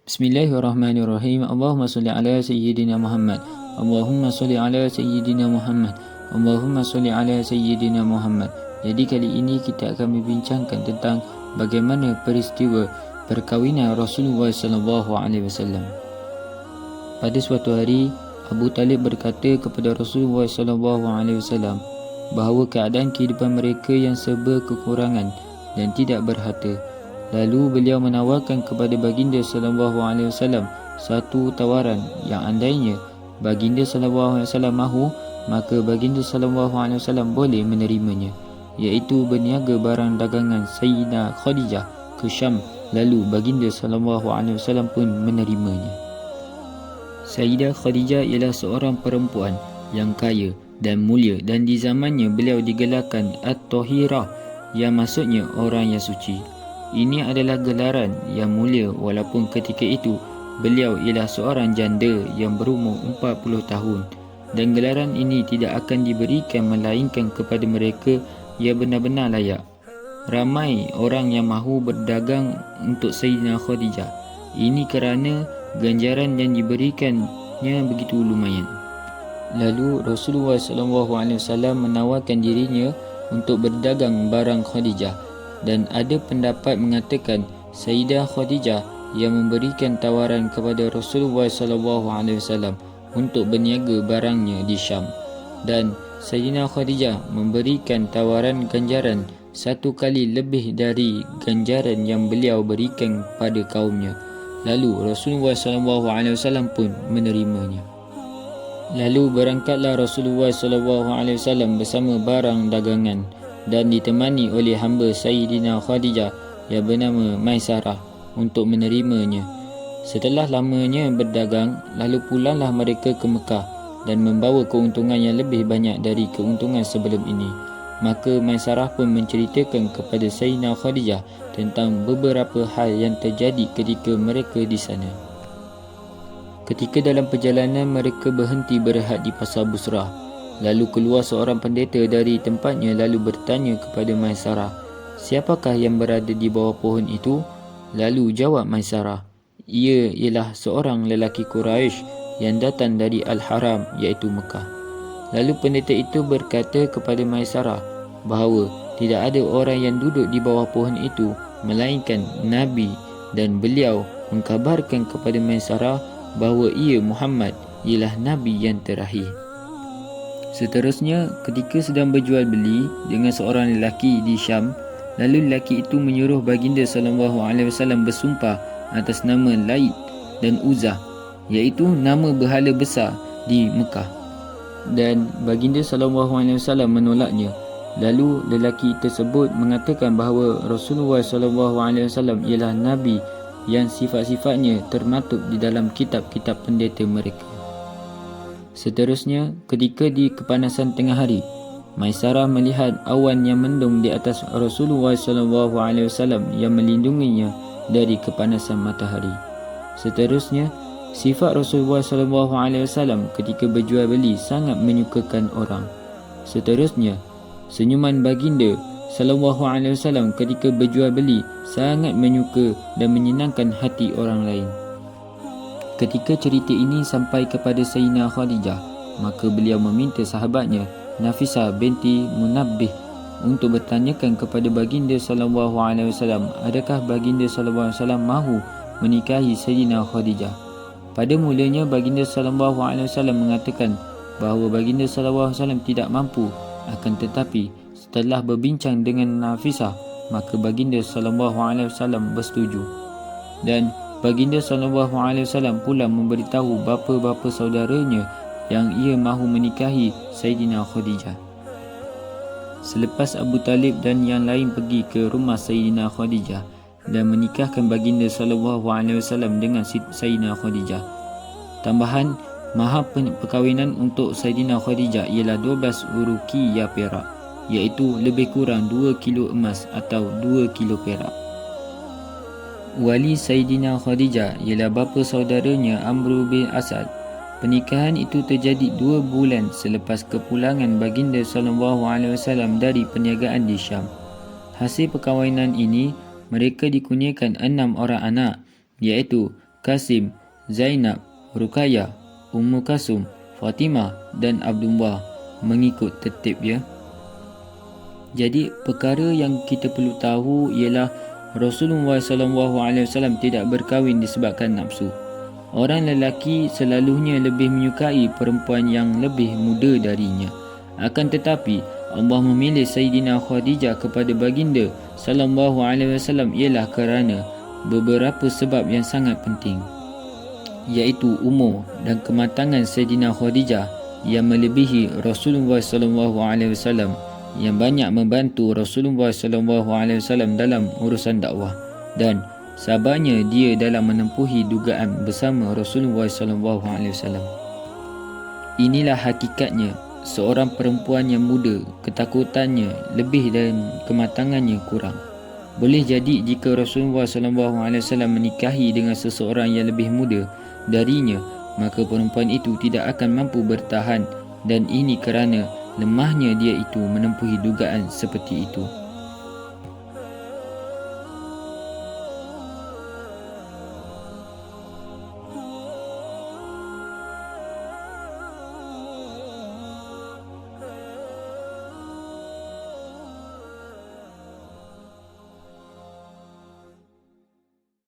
Bismillahirrahmanirrahim. Allahumma salli ala sayyidina Muhammad. Allahumma salli ala sayyidina Muhammad. Allahumma salli ala sayyidina Muhammad. Jadi kali ini kita akan membincangkan tentang bagaimana peristiwa perkahwinan Rasulullah sallallahu alaihi wasallam. Pada suatu hari, Abu Talib berkata kepada Rasulullah sallallahu alaihi wasallam bahawa keadaan kehidupan mereka yang serba kekurangan dan tidak berharta. Lalu beliau menawarkan kepada baginda sallallahu alaihi wasallam satu tawaran yang andainya baginda sallallahu alaihi wasallam mahu, maka baginda sallallahu alaihi wasallam boleh menerimanya, iaitu berniaga barang dagangan Sayyidah Khadijah ke Syam. Lalu baginda sallallahu alaihi wasallam pun menerimanya. Sayyidah Khadijah ialah seorang perempuan yang kaya dan mulia, dan di zamannya beliau digelarkan At-Tahirah, yang maksudnya orang yang suci. Ini adalah gelaran yang mulia walaupun ketika itu beliau ialah seorang janda yang berumur 40 tahun, dan gelaran ini tidak akan diberikan melainkan kepada mereka yang benar-benar layak. Ramai orang yang mahu berdagang untuk Sayyidina Khadijah. Ini kerana ganjaran yang diberikannya begitu lumayan. Lalu Rasulullah SAW menawarkan dirinya untuk berdagang barang Khadijah, dan ada pendapat mengatakan Sayyidah Khadijah yang memberikan tawaran kepada Rasulullah SAW untuk berniaga barangnya di Syam, dan Sayyidina Khadijah memberikan tawaran ganjaran 1 kali lebih dari ganjaran yang beliau berikan pada kaumnya. Lalu Rasulullah SAW pun menerimanya. Lalu berangkatlah Rasulullah SAW bersama barang dagangan dan ditemani oleh hamba Sayyidina Khadijah yang bernama Maisarah untuk menerimanya. Setelah lamanya berdagang, lalu pulanglah mereka ke Mekah dan membawa keuntungan yang lebih banyak dari keuntungan sebelum ini. Maka Maisarah pun menceritakan kepada Sayyidina Khadijah tentang beberapa hal yang terjadi ketika mereka di sana. Ketika dalam perjalanan, mereka berhenti berehat di Pasar Busrah. Lalu keluar seorang pendeta dari tempatnya lalu bertanya kepada Maisarah, "Siapakah yang berada di bawah pohon itu?" Lalu jawab Maisarah, "Ia ialah seorang lelaki Quraisy yang datang dari Al-Haram, iaitu Mekah." Lalu pendeta itu berkata kepada Maisarah bahawa tidak ada orang yang duduk di bawah pohon itu melainkan Nabi, dan beliau mengkabarkan kepada Maisarah bahawa ia Muhammad ialah Nabi yang terakhir. Seterusnya, ketika sedang berjual beli dengan seorang lelaki di Syam, lalu lelaki itu menyuruh baginda SAW bersumpah atas nama Laid dan Uzzah, iaitu nama berhala besar di Mekah, dan baginda SAW menolaknya. Lalu lelaki tersebut mengatakan bahawa Rasulullah SAW ialah Nabi yang sifat-sifatnya termaktub di dalam kitab-kitab pendeta mereka. Seterusnya, ketika di kepanasan tengah hari, Maisarah melihat awan yang mendung di atas Rasulullah SAW yang melindunginya dari kepanasan matahari. Seterusnya, sifat Rasulullah SAW ketika berjual beli sangat menyukakan orang. Seterusnya, senyuman baginda SAW ketika berjual beli sangat menyuka dan menyenangkan hati orang lain. Ketika cerita ini sampai kepada Sayyidina Khadijah, maka beliau meminta sahabatnya Nafisah binti Munabbih untuk bertanyakan kepada baginda SAW, adakah baginda SAW mahu menikahi Sayyidina Khadijah. Pada mulanya baginda SAW mengatakan bahawa baginda SAW tidak mampu, akan tetapi setelah berbincang dengan Nafisah, maka baginda SAW bersetuju, dan baginda SAW pula memberitahu bapa-bapa saudaranya yang ia mahu menikahi Sayyidina Khadijah. Selepas Abu Talib dan yang lain pergi ke rumah Sayyidina Khadijah dan menikahkan baginda SAW dengan Sayyidina Khadijah. Tambahan mahar perkahwinan untuk Sayyidina Khadijah ialah 12 uruqiyah perak, iaitu lebih kurang 2 kilo emas atau 2 kilo perak. Wali Sayyidina Khadijah ialah bapa saudaranya Amr bin Asad. Pernikahan itu terjadi 2 bulan selepas kepulangan baginda SAW dari perniagaan di Syam. Hasil perkahwinan ini, mereka dikurniakan 6 orang anak, iaitu Qasim, Zainab, Ruqayyah, Ummu Kasum, Fatimah dan Abdullah mengikut tertibnya. Jadi perkara yang kita perlu tahu ialah Rasulullah SAW tidak berkahwin disebabkan nafsu. Orang lelaki selalunya lebih menyukai perempuan yang lebih muda darinya. Akan tetapi Allah memilih Sayyidina Khadijah kepada baginda SAW ialah kerana beberapa sebab yang sangat penting, iaitu umur dan kematangan Sayyidina Khadijah yang melebihi Rasulullah SAW, yang banyak membantu Rasulullah SAW dalam urusan dakwah, dan sabarnya dia dalam menempuhi dugaan bersama Rasulullah SAW. Inilah hakikatnya seorang perempuan yang muda, ketakutannya lebih dan kematangannya kurang. Boleh jadi jika Rasulullah SAW menikahi dengan seseorang yang lebih muda darinya, maka perempuan itu tidak akan mampu bertahan, dan ini kerana lemahnya dia itu menempuhi dugaan seperti itu.